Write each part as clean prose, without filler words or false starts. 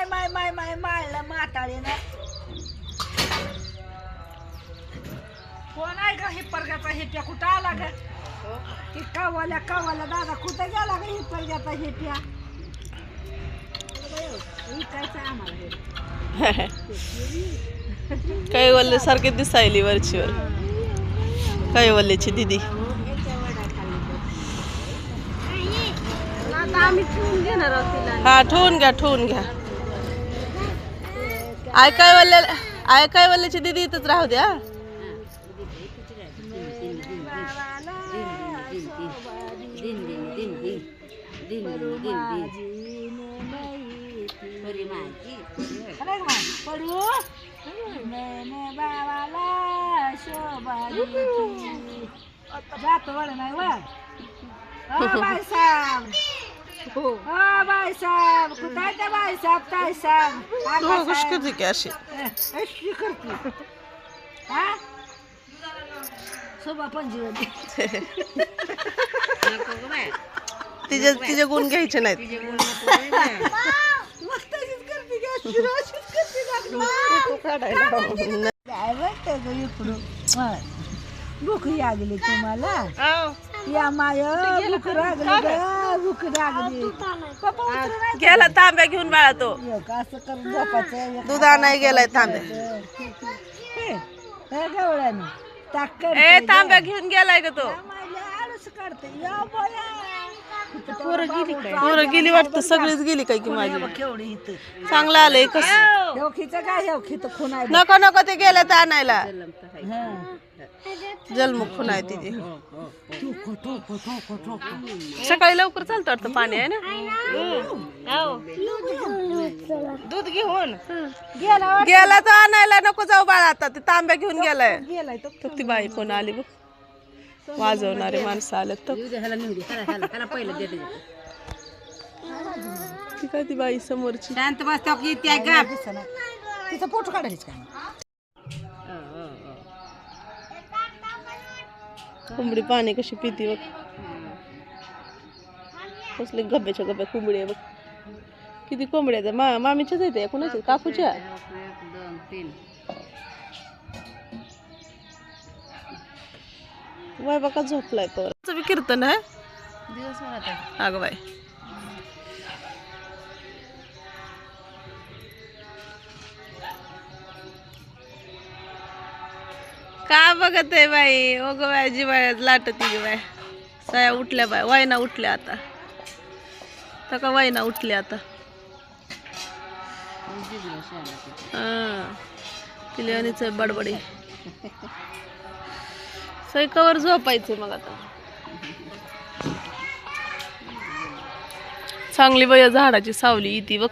माय माय माय माळला माताळीनं. कोण आहे का हे परग्याचा हेप्या कुठं आला ग? की कावाल्या कावाल्या दादा कुठं गेला ग हे परग्याचा हेप्या? विकायचं आम्हाला हे. काही वल्ले सारखे दिसायली वरचीवर. काही वल्ल्याची दीदी. आम्ही ठेवून घेणार आहोत तिला. हा ठेवून घ्या. काय वल्ल्याची दीदी इथंच राहू द्या. जातो वळ नाही वर. बाईसाहेब बाईसाहेब कुठं आहे त्या बाईसाहेब ताईसाहेब खुश करते की अशी. अशी करते हा शोभा पंजीवली. तिचे गुण घ्यायचे नाहीत. मस्त करते की अशी अशीच करते ना. काय वाटतं ग इकडं भूक लागली तुम्हाला? या माय भूक लागली. गेला तांब्या घेऊन बाळा तो. असं करून झोपायचं. दुधा नाही गेलाय तांब्या. गवळ्याने टाक तांब्या घेऊन गेलाय का तो? आळस काढते. या बोया पोरं गेली वाटतं. सगळीच गेली काय की माझी. केवढी इथं चांगलं आलंय कसं. हेवखीचं काय हेवखीचं खून आहे. नको ते गेलं तर आणायला. जलमुख खून आहे तिथे. सकाळी लवकर चालतं वाटतं पाणी आहे ना. दूध घेऊन गेला तर आणायला नको जाऊ बाळा. आता ते तांब्या घेऊन गेलाय. ती बाई कोण आली बघ. वाजवणारे माणसं आले तर ती काय ती बाई समोरची. शांत बसतो की तिचा फोटो काढायचं काय? कोंबडी पाणी कशी पिती बघ. कसले गब्याच्या गब्या कोंबडी आहे बघ. किती कोंबड्या आहेत. मामीच्याच आहेत कोणाच्या काकूच्या. बाय बघा झोपलाय तो बी कीर्तन आहे दिवस. अगं बाय का बघत आहे बाई. ओ ग बाय जिवाळ्यात लाटत गे बाय. साया उठल्या बाय. वायना उठल्या आता. तर का वायना उठल्या आता. पिल्यानीच बडबडी. सैकावर झोपायचं मग आता. चांगली बाई झाडाची सावली इथे बघ.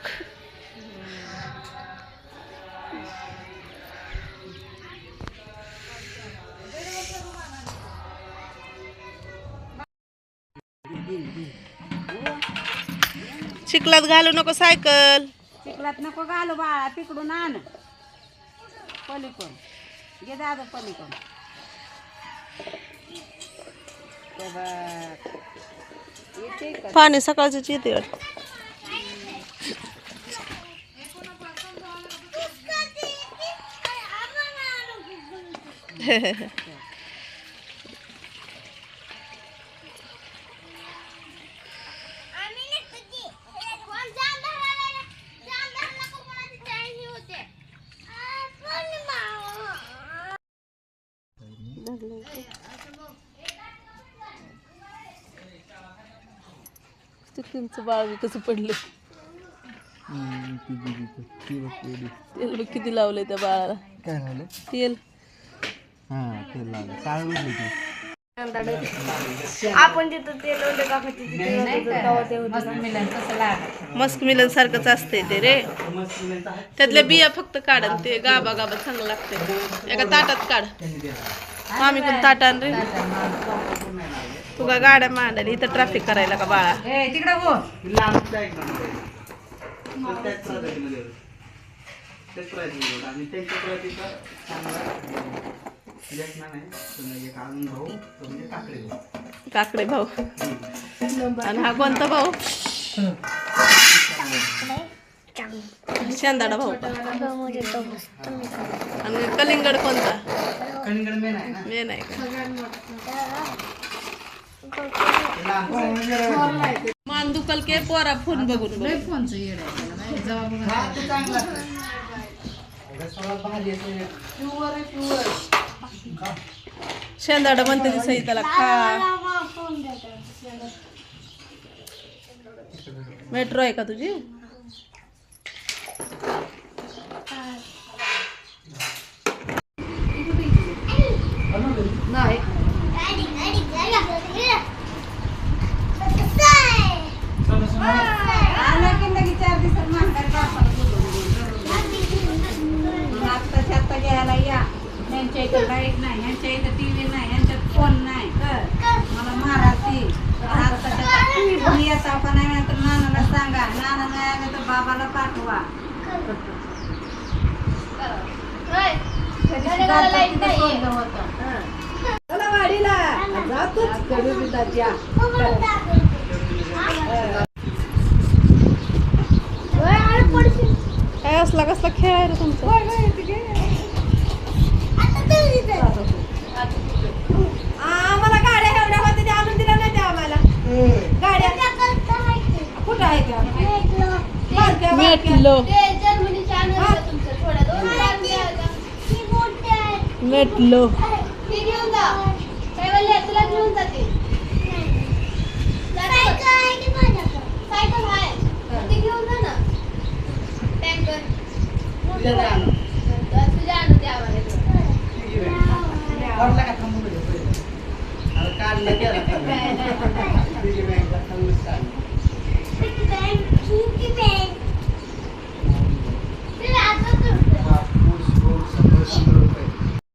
चिखलात घालू नको सायकल. चिखलात नको घालू बाळा. तिकडून आण पलीकडून घे दादा पलीकडून. पाणी सकाळच येते. तुमचं बाळ कसं पडलं. तेल किती लावलंय त्या बाळाला. काय झालं? तेल तेल लावलं. काय आपण जिथं तेल मस्क मिलन सारखंच असते ते रे. त्यातल्या बिया फक्त काढ. ते गाबा गाबा चांगलं लागते. एका ताटात काढ. आम्ही पण ताटान रे. तू का गाड्या मांडायला इथं ट्रॅफिक करायला का बाळा. तिकडे हो काकडे भाऊ. आणि हा कोणता भाऊ. शेंदाडा भाऊ आणि कलिंगड कोणता मेन आहे का मान दुखल के पोरा फोन बघून बघून. शेंदाडा म्हणते ती सई त्याला खा. मेट्रो आहे का तुझी? नाही आला की लगेच 4 दिवसात म्हातारी बापाला बोलवून आत्ताच्या आत्ता घ्यायला या. यांच्या इथं लाईट नाही, यांच्या इथं टीव्ही नाही, यांच्यात फोन नाही. मला मारायची तुम्ही येता का नाही तर नानाला सांगा. नाना नाही आलं तर बाबाला पाठवा. चला वाडीला जातोच कडुलिंबाच्या. काय असला कसला खेळ आहे रे तुमचा? आम्हाला गाड्या एवढ्या होत्या त्या आणून दिल्या नाही त्या आम्हाला. गाड्या कुठं आहे त्या? मेटलो मेटलो काढलं